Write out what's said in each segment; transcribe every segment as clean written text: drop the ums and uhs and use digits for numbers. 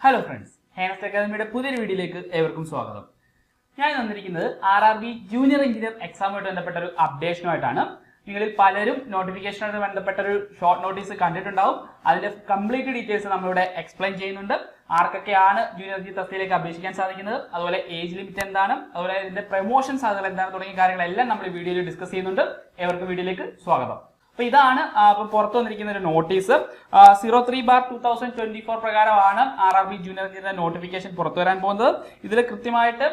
Hello friends, ഹേനസ്റ്റ് അക്കാദമിയുടെ പുതിയൊരു വീഡിയോയിലേക്ക് ഏവർക്കും സ്വാഗതം. ഞാൻ വന്നിരിക്കുന്നത് RRB ജൂനിയർ എഞ്ചിനീയർ എക്സാമുമായിട്ട് ബന്ധപ്പെട്ട ഒരു അപ്ഡേഷനുമായിട്ടാണ്. നിങ്ങളിൽ പലരും നോട്ടിഫിക്കേഷനുമായിട്ട് ബന്ധപ്പെട്ട ഒരു ഷോർട്ട് നോട്ടീസ് കണ്ടിട്ടുണ്ടാവും. അതിന്റെ കംപ്ലീറ്റ് ഡീറ്റെയിൽസ് നമ്മളിവിടെ എക്സ്പ്ലെയിൻ ചെയ്യുന്നുണ്ട്. ആർക്കൊക്കെയാണ് ജൂനിയർ എഞ്ചിനീയർ തസ്തികയിലേക്ക് അപേക്ഷിക്കാൻ സാധിക്കുന്നത്, അതുപോലെ ഏജ് ലിമിറ്റ് എന്താണ്, അതുപോലെ ഇതിന്റെ പ്രൊമോഷൻ സാധ്യതകൾ എന്താണ് തുടങ്ങിയ കാര്യങ്ങളെല്ലാം നമ്മൾ ഈ വീഡിയോയിൽ ഡിസ്കസ് ചെയ്യുന്നുണ്ട്. ഏവർക്കും വീഡിയോയിലേക്ക് സ്വാഗതം. അപ്പൊ ഇതാണ് പുറത്തു വന്നിരിക്കുന്ന ഒരു നോട്ടീസ്. 03/2024 പ്രകാരമാണ് RRB ജൂനിയർ എഞ്ചിനീയർ നോട്ടിഫിക്കേഷൻ പുറത്തു വരാൻ പോകുന്നത്. ഇതിൽ കൃത്യമായിട്ട്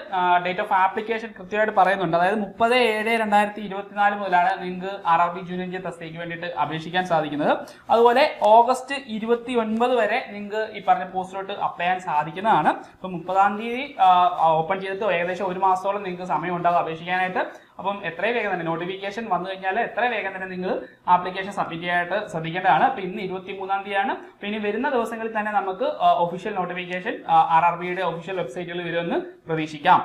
ഡേറ്റ് ഓഫ് ആപ്ലിക്കേഷൻ കൃത്യമായിട്ട് പറയുന്നുണ്ട്. അതായത് 30/7/2024 മുതലാണ് നിങ്ങൾക്ക് RRB ജൂനിയർ എഞ്ചിനീയർ തസ്തികയ്ക്ക് വേണ്ടിയിട്ട് അപേക്ഷിക്കാൻ സാധിക്കുന്നത്. അതുപോലെ ഓഗസ്റ്റ് 29 വരെ നിങ്ങൾക്ക് ഈ പറഞ്ഞ പോസ്റ്റിലോട്ട് അപ്ലൈ ചെയ്യാൻ സാധിക്കുന്നതാണ്. ഇപ്പൊ 30-ാം തീയതി ഓപ്പൺ ചെയ്തിട്ട് ഏകദേശം ഒരു മാസത്തോളം നിങ്ങൾക്ക് സമയം ഉണ്ടാകും അപേക്ഷിക്കാനായിട്ട്. അപ്പം എത്രയും വേഗം തന്നെ നോട്ടിഫിക്കേഷൻ വന്നു കഴിഞ്ഞാൽ എത്രയും വേഗം തന്നെ നിങ്ങൾ ആപ്ലിക്കേഷൻ സബ്മിറ്റ് ചെയ്യാനായിട്ട് ശ്രദ്ധിക്കേണ്ടതാണ്. അപ്പൊ ഇന്ന് 23-ാം തീയതിയാണ്. അപ്പൊ ഇനി വരുന്ന ദിവസങ്ങളിൽ തന്നെ നമുക്ക് ഒഫീഷ്യൽ നോട്ടിഫിക്കേഷൻ RRBയുടെ ഒഫീഷ്യൽ വെബ്സൈറ്റുകളിൽ വരുമെന്ന് പ്രതീക്ഷിക്കാം.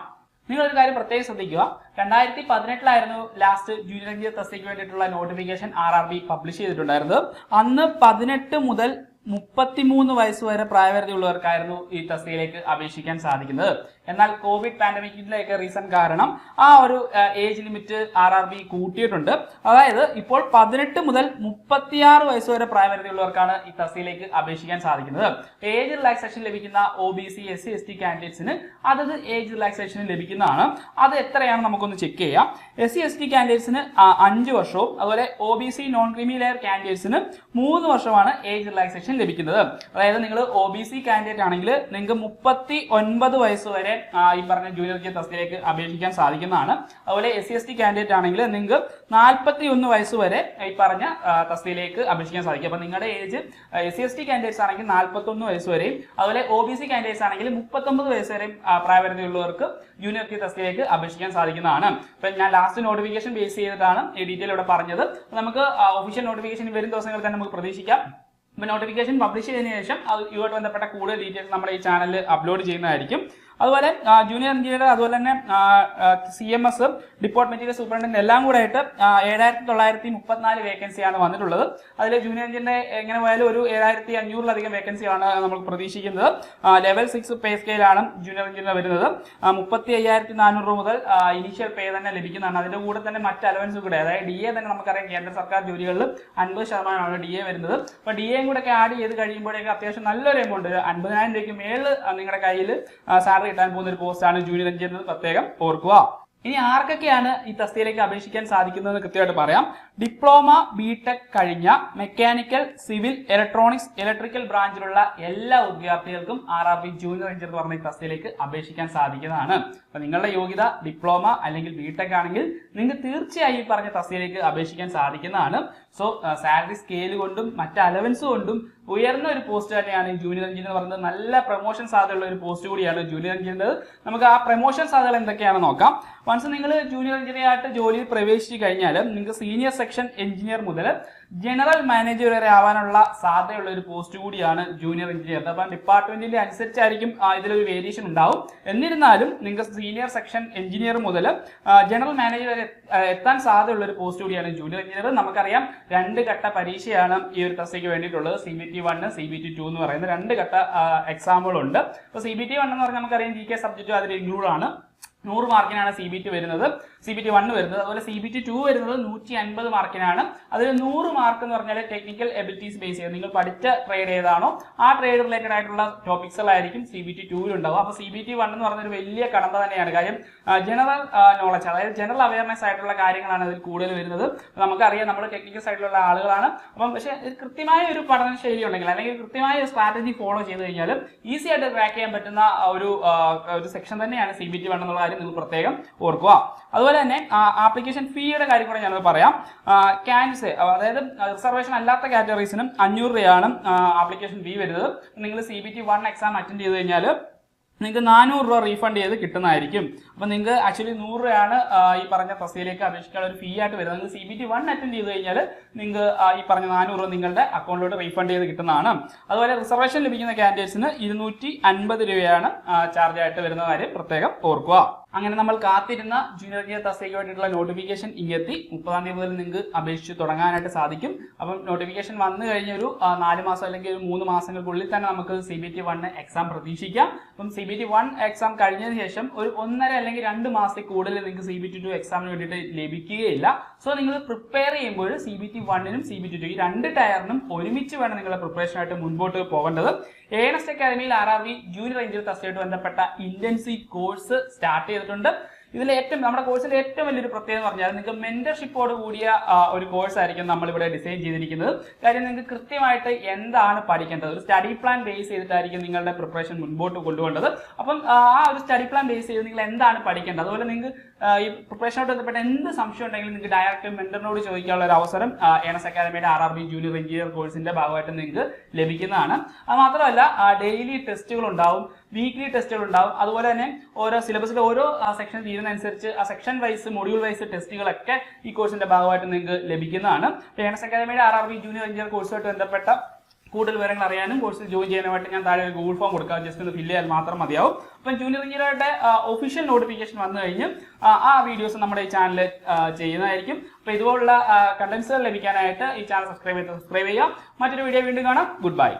നിങ്ങളൊരു കാര്യം പ്രത്യേകം ശ്രദ്ധിക്കുക. 2018 ലാസ്റ്റ് ജൂനിയർ എഞ്ചിനീയർ തസ്തികയ്ക്ക് വേണ്ടിയിട്ടുള്ള നോട്ടിഫിക്കേഷൻ RRB പബ്ലിഷ് ചെയ്തിട്ടുണ്ടായിരുന്നത്. അന്ന് 18 മുതൽ 33 വയസ്സ് വരെ പ്രായപരിധിയുള്ളവർക്കായിരുന്നു ഈ തസ്തികയിലേക്ക് അപേക്ഷിക്കാൻ സാധിക്കുന്നത്. എന്നാൽ കോവിഡ് പാൻഡമിക്കിന്റെ റീസൺ കാരണം ആ ഒരു ഏജ് ലിമിറ്റ് RRB കൂട്ടിയിട്ടുണ്ട്. അതായത് ഇപ്പോൾ 18 മുതൽ 36 വയസ്സ് വരെ പ്രായപരിധിയുള്ളവർക്കാണ് ഈ തസ്തികയിലേക്ക് അപേക്ഷിക്കാൻ സാധിക്കുന്നത്. ഏജ് റിലാക്സേഷൻ ലഭിക്കുന്ന OBC SC ST കാൻഡിഡേറ്റ്സിന് അതത് ഏജ് റിലാക്സേഷൻ ലഭിക്കുന്നതാണ്. അത് എത്രയാണ് നമുക്കൊന്ന് ചെക്ക് ചെയ്യാം. SC ST കാൻഡിഡേറ്റ്സിന് 5 വർഷവും അതുപോലെ OBC നോൺ ക്രീമി ലെയർ കാൻഡിഡേറ്റ്സിന് 3 വർഷമാണ് ഏജ് റിലാക്സേഷൻ ലഭിക്കുന്നത്. അതായത് നിങ്ങൾ OBC കാൻഡിഡേറ്റ് ആണെങ്കിൽ നിങ്ങൾക്ക് 39 വയസ്സ് വരെ ഈ പറഞ്ഞ ജൂനിയർ എഞ്ചിനീയർ തസ്തികയിലേക്ക് അപേക്ഷിക്കാൻ സാധിക്കുന്നതാണ്. അതുപോലെ SC ST കാൻഡിഡേറ്റ് ആണെങ്കിൽ നിങ്ങൾക്ക് 41 വയസ്സ് വരെ ഈ പറഞ്ഞ തസ്തികയിലേക്ക് അപേക്ഷിക്കാൻ സാധിക്കും. അപ്പൊ നിങ്ങളുടെ ഏജ് SC ST കാൻഡിഡേറ്റ്സ് ആണെങ്കിൽ 41 വയസ്സ് വരെയും അതുപോലെ OBC കാൻഡിഡേറ്റ്സ് ആണെങ്കിൽ 39 വയസ്സ് വരെയും പ്രായപരിധിയുള്ളവർക്ക് ജൂനിയർ എഞ്ചിനീയർ തസ്തികയിലേക്ക് അപേക്ഷിക്കാൻ സാധിക്കുന്നതാണ്. അപ്പൊ ഞാൻ ലാസ്റ്റ് നോട്ടിഫിക്കേഷൻ ബേസ് ചെയ്തിട്ടാണ് ഈ ഡീറ്റെയിൽ ഇവിടെ പറഞ്ഞത്. നമുക്ക് ഒഫീഷ്യൽ നോട്ടിഫിക്കേഷൻ വരും ദിവസങ്ങളിൽ തന്നെ നമുക്ക് പ്രതീക്ഷിക്കാം. ഇപ്പൊ നോട്ടിഫിക്കേഷൻ പബ്ലിഷ് ചെയ്തതിനു ശേഷം ഇതുമായിട്ട് ബന്ധപ്പെട്ട കൂടുതൽ ഡീറ്റെയിൽസ് നമ്മുടെ ഈ ചാനലിൽ അപ്ലോഡ് ചെയ്യുന്നതായിരിക്കും. അതുപോലെ ജൂനിയർ എഞ്ചിനീയർ അതുപോലെ തന്നെ CMS ഡിപ്പോർട്ട് മെറ്റീരിയൽ സൂപ്രണ്ടന്റ് എല്ലാം കൂടെ ആയിട്ട് 7934 വേക്കൻസിയാണ് വന്നിട്ടുള്ളത്. അതിൽ ജൂനിയർ എഞ്ചിനീയറിന്റെ എങ്ങനെ പോയാലും ഒരു 7500-ലധികം വേക്കൻസിയാണ് നമ്മൾ പ്രതീക്ഷിക്കുന്നത്. ലെവൽ 6 പേ സ്കെയിലാണ് ജൂനിയർ എഞ്ചിനീയർ വരുന്നത്. 35,400 മുതൽ ഇനീഷ്യൽ പേ തന്നെ ലഭിക്കുന്നതാണ്. അതിന്റെ കൂടെ തന്നെ മറ്റ് അലവൻസ് കൂടെ, അതായത് DA തന്നെ നമുക്കറിയാം കേന്ദ്ര സർക്കാർ ജോലികളിൽ 50% DA വരുന്നത്. അപ്പൊ DA കൂടെ ഒക്കെ ആഡ് ചെയ്ത് കഴിയുമ്പോഴേക്കും അത്യാവശ്യം നല്ലൊരു എമൗണ്ട് 50,000 രൂപയ്ക്ക് മേളിൽ നിങ്ങളുടെ കയ്യിൽ സാലറി കിട്ടാൻ പോകുന്ന ഒരു പോസ്റ്റാണ് ജൂനിയർ എഞ്ചിനീയർ. പ്രത്യേകം ഓർക്കുക. ഇനി ആർക്കൊക്കെയാണ് ഈ തസ്തികയിലേക്ക് അപേക്ഷിക്കാൻ സാധിക്കുന്നതെന്ന് കൃത്യമായിട്ട് പറയാം. ഡിപ്ലോമ BTech കഴിഞ്ഞ മെക്കാനിക്കൽ, സിവിൽ, ഇലക്ട്രോണിക്സ്, ഇലക്ട്രിക്കൽ ബ്രാഞ്ചിലുള്ള എല്ലാ ഉദ്യോഗാർത്ഥികൾക്കും RRB ജൂനിയർ എഞ്ചിനീയർ എന്ന് പറഞ്ഞ തസ്തികയിലേക്ക് അപേക്ഷിക്കാൻ സാധിക്കുന്നതാണ്. അപ്പൊ നിങ്ങളുടെ യോഗ്യത ഡിപ്ലോമ അല്ലെങ്കിൽ BTech ആണെങ്കിൽ നിങ്ങൾക്ക് തീർച്ചയായും ഈ പറഞ്ഞ തസ്തികയിലേക്ക് അപേക്ഷിക്കാൻ സാധിക്കുന്നതാണ്. സോ സാലറി സ്കെയിൽ കൊണ്ടും മറ്റ് അലവൻസ് കൊണ്ടും ഉയർന്ന ഒരു പോസ്റ്റ് തന്നെയാണ് ഈ ജൂനിയർ എഞ്ചിനീയർ പറയുന്നത്. നല്ല പ്രൊമോഷൻ സാധ്യതയുള്ള ഒരു പോസ്റ്റ് കൂടിയാണ് ജൂനിയർ എഞ്ചിനീയർ. നമുക്ക് ആ പ്രൊമോഷൻ സാധ്യതകൾ എന്തൊക്കെയാണെന്ന് നോക്കാം. വൺസ് നിങ്ങൾ ജൂനിയർ എഞ്ചിനീയർ ആയിട്ട് ജോലിയിൽ പ്രവേശിച്ചു കഴിഞ്ഞാൽ നിങ്ങൾക്ക് സീനിയർ സെക്ഷൻ എഞ്ചിനീയർ മുതൽ ജനറൽ മാനേജർ വരെ ആവാനുള്ള സാധ്യതയുള്ള ഒരു പോസ്റ്റ് കൂടിയാണ് ജൂനിയർ എഞ്ചിനീയർ. അപ്പം ഡിപ്പാർട്ട്മെന്റിന്റെ അനുസരിച്ചായിരിക്കും ഇതിലൊരു വേരിയേഷൻ ഉണ്ടാവും. എന്നിരുന്നാലും നിങ്ങൾക്ക് സീനിയർ സെക്ഷൻ എഞ്ചിനീയർ മുതൽ ജനറൽ മാനേജർ വരെ എത്താൻ സാധ്യതയുള്ള ഒരു പോസ്റ്റ് കൂടിയാണ് ജൂനിയർ എഞ്ചിനീയർ. നമുക്കറിയാം 2 ഘട്ട പരീക്ഷയാണ് ഈ ഒരു തസ്തികയ്ക്ക് വേണ്ടിയിട്ടുള്ളത്. CBT1, CBT2 എന്ന് പറയുന്ന 2 ഘട്ട എക്സാമുകളുണ്ട്. അപ്പോൾ CBT1 എന്ന് പറഞ്ഞാൽ നമുക്കറിയാം GK സബ്ജക്റ്റും അതിൽ ഇൻക്ലൂഡ് ആണ്. 100 മാർക്കിനാണ് CBT വരുന്നത്, CBT1 വരുന്നത്. അതുപോലെ CBT2 വരുന്നത് 150 മാർക്കിനാണ്. അതിൽ 100 മാർക്ക് എന്ന് പറഞ്ഞാൽ ടെക്നിക്കൽ എബിലിറ്റീസ് ബേസ് ചെയ്ത് നിങ്ങൾ പഠിച്ച ട്രേഡ് ഏതാണോ ആ ട്രേഡ് റിലേറ്റഡ് ആയിട്ടുള്ള ടോപ്പിക്സുകളായിരിക്കും CBT2 ഉണ്ടാവുക. അപ്പോൾ CBT1 എന്ന് പറഞ്ഞൊരു വലിയ കടമ്പ തന്നെയാണ്. കാര്യം ജനറൽ നോളജ്, അതായത് ജനറൽ അവയർനെസ് ആയിട്ടുള്ള കാര്യങ്ങളാണ് അതിൽ കൂടുതൽ വരുന്നത്. നമുക്കറിയാം നമ്മൾ ടെക്നിക്കൽ സൈഡിലുള്ള ആളുകളാണ്. അപ്പം പക്ഷേ കൃത്യമായ ഒരു പഠന ശൈലി ഉണ്ടെങ്കിൽ അല്ലെങ്കിൽ കൃത്യമായ ഒരു സ്ട്രാറ്റജി ഫോളോ ചെയ്ത് കഴിഞ്ഞാൽ ഈസി ആയിട്ട് ട്രാക്ക് ചെയ്യാൻ പറ്റുന്ന ഒരു സെക്ഷൻ തന്നെയാണ് CBT1 എന്നുള്ള കാര്യം നിങ്ങൾ പ്രത്യേകം ഓർക്കുക. അതുപോലെ തന്നെ ആപ്ലിക്കേഷൻ ഫീയുടെ കാര്യം കൂടെ ഞാനത് പറയാം. ക്യാൻസ്, അതായത് റിസർവേഷൻ അല്ലാത്ത കാറ്റഗറീസിനും 500 രൂപയാണ് ആപ്ലിക്കേഷൻ ഫീ വരുന്നത്. നിങ്ങൾ CBT1 എക്സാം അറ്റൻഡ് ചെയ്ത് കഴിഞ്ഞാൽ നിങ്ങൾക്ക് 400 രൂപ റീഫണ്ട് ചെയ്ത് കിട്ടുന്നതായിരിക്കും. അപ്പം നിങ്ങൾക്ക് ആക്ച്വലി 100 രൂപയാണ് ഈ പറഞ്ഞ തസ്തികയിലേക്ക് അപേക്ഷിക്കാനുള്ള ഒരു ഫീ ആയിട്ട് വരുന്നത്. നിങ്ങൾ CBT1 അറ്റൻഡ് ചെയ്ത് കഴിഞ്ഞാൽ നിങ്ങൾക്ക് ഈ പറഞ്ഞ 400 രൂപ നിങ്ങളുടെ അക്കൗണ്ടിലോട്ട് റീഫണ്ട് ചെയ്ത് കിട്ടുന്നതാണ്. അതുപോലെ റിസർവേഷൻ ലഭിക്കുന്ന കാൻഡിഡേറ്റ്സിന് 250 രൂപയാണ് ചാർജ് ആയിട്ട് വരുന്ന കാര്യം പ്രത്യേകം ഓർക്കുക. അങ്ങനെ നമ്മൾ കാത്തിരുന്ന ജൂനിയർ എഞ്ചിനീയർ തസ്തികയ്ക്ക് വേണ്ടിയിട്ടുള്ള നോട്ടിഫിക്കേഷൻ ഇങ്ങെത്തി. 30-ാം തീയതി മുതൽ നിങ്ങൾക്ക് അപേക്ഷിച്ച് തുടങ്ങാനായിട്ട് സാധിക്കും. അപ്പം നോട്ടിഫിക്കേഷൻ വന്നു കഴിഞ്ഞ ഒരു 4 മാസം അല്ലെങ്കിൽ ഒരു 3 മാസങ്ങൾക്കുള്ളിൽ തന്നെ നമുക്ക് CBT-1 എക്സാം പ്രതീക്ഷിക്കാം. അപ്പം CBT-1 എക്സാം കഴിഞ്ഞതിന് ശേഷം ഒരു 1.5 അല്ലെങ്കിൽ 2 മാസത്തിൽ കൂടുതൽ നിങ്ങൾക്ക് CBT-2 എക്സാമിന് വേണ്ടിയിട്ട് ലഭിക്കുകയില്ല. സോ നിങ്ങൾ പ്രിപ്പയർ ചെയ്യുമ്പോൾ CBT-1നും CBT-2 ഈ 2 ടയറിനും ഒരുമിച്ച് വേണം നിങ്ങളുടെ പ്രിപ്പറേഷനായിട്ട് മുൻപോട്ട് പോകേണ്ടത്. ANS അക്കാദമിയിൽ RRB ജൂനിയർ എഞ്ചിനീയർ തസ്തികയായിട്ട് ബന്ധപ്പെട്ട ഇന്റൻസീവ് കോഴ്സ് സ്റ്റാർട്ട് ചെയ്തിട്ടുണ്ട്. ഇതിൽ നമ്മുടെ കോഴ്സിന്റെ ഏറ്റവും വലിയൊരു പ്രത്യേകത എന്ന് പറഞ്ഞാൽ നിങ്ങൾക്ക് മെന്റർഷിപ്പോട് കൂടിയ ഒരു കോഴ്സ് ആയിരിക്കും നമ്മളിവിടെ ഡിസൈൻ ചെയ്തിരിക്കുന്നത്. കാര്യം നിങ്ങൾക്ക് കൃത്യമായിട്ട് എന്താണ് പഠിക്കേണ്ടത്, ഒരു സ്റ്റഡി പ്ലാൻ ബേസ് ചെയ്തിട്ടായിരിക്കും നിങ്ങളുടെ പ്രിപ്പറേഷൻ മുൻപോട്ട് കൊണ്ടുപോകേണ്ടത്. അപ്പം ആ ഒരു സ്റ്റഡി പ്ലാൻ ബേസ് ചെയ്ത് നിങ്ങൾ എന്താണ് പഠിക്കേണ്ടത്, അതുപോലെ നിങ്ങൾക്ക് ഈ പ്രിപ്പറേഷനോട് ബന്ധപ്പെട്ട എന്ത് സംശയം ഉണ്ടെങ്കിലും നിങ്ങൾക്ക് ഡയറക്റ്റ് മെന്ററിനോട് ചോദിക്കാനുള്ള ഒരു അവസരം ANS അക്കാദമിയുടെ RRB ജൂനിയർ എഞ്ചിനീയർ കോഴ്സിന്റെ ഭാഗമായിട്ട് നിങ്ങൾക്ക് ലഭിക്കുന്നതാണ്. അത് മാത്രമല്ല ഡെയിലി ടെസ്റ്റുകൾ ഉണ്ടാവും, വീക്ക്ലി ടെസ്റ്റുകൾ ഉണ്ടാവും. അതുപോലെ തന്നെ ഓരോ സിലബസിലെ ഓരോ സെക്ഷൻ തീരുന്നതനുസരിച്ച് ആ സെക്ഷൻ വൈസ് മൊഡ്യൂൾ വൈസ് ടെസ്റ്റുകളൊക്കെ ഈ കോഴ്സിന്റെ ഭാഗമായിട്ട് നിങ്ങൾക്ക് ലഭിക്കുന്നതാണ്. ANS അക്കാദമിയുടെ RRB ജൂനിയർ എഞ്ചിനീയർ കോഴ്സുമായിട്ട് ബന്ധപ്പെട്ട കൂടുതൽ വിവരങ്ങൾ അറിയാനും കോഴ്സിൽ ജോയിൻ ചെയ്യാനായിട്ട് ഞാൻ താഴെ ഒരു ഗൂഗിൾ ഫോം കൊടുക്കാം, ജസ്റ്റ് ഒന്ന് ഫില്ല് ചെയ്യാൻ മാത്രം മതിയാവും. അപ്പം ജൂനിയർ എഞ്ചിനീയറുടെ ഒഫീഷ്യൽ നോട്ടിഫിക്കേഷൻ വന്നു കഴിഞ്ഞ് ആ വീഡിയോസ് നമ്മുടെ ഈ ചാനലിൽ ചെയ്യുന്നതായിരിക്കും. അപ്പോൾ ഇതുപോലുള്ള കണ്ടന്റ്സുകൾ ലഭിക്കാനായിട്ട് ഈ ചാനൽ സബ്സ്ക്രൈബ് ചെയ്യുക. മറ്റൊരു വീഡിയോ വീണ്ടും കാണാം. Good bye.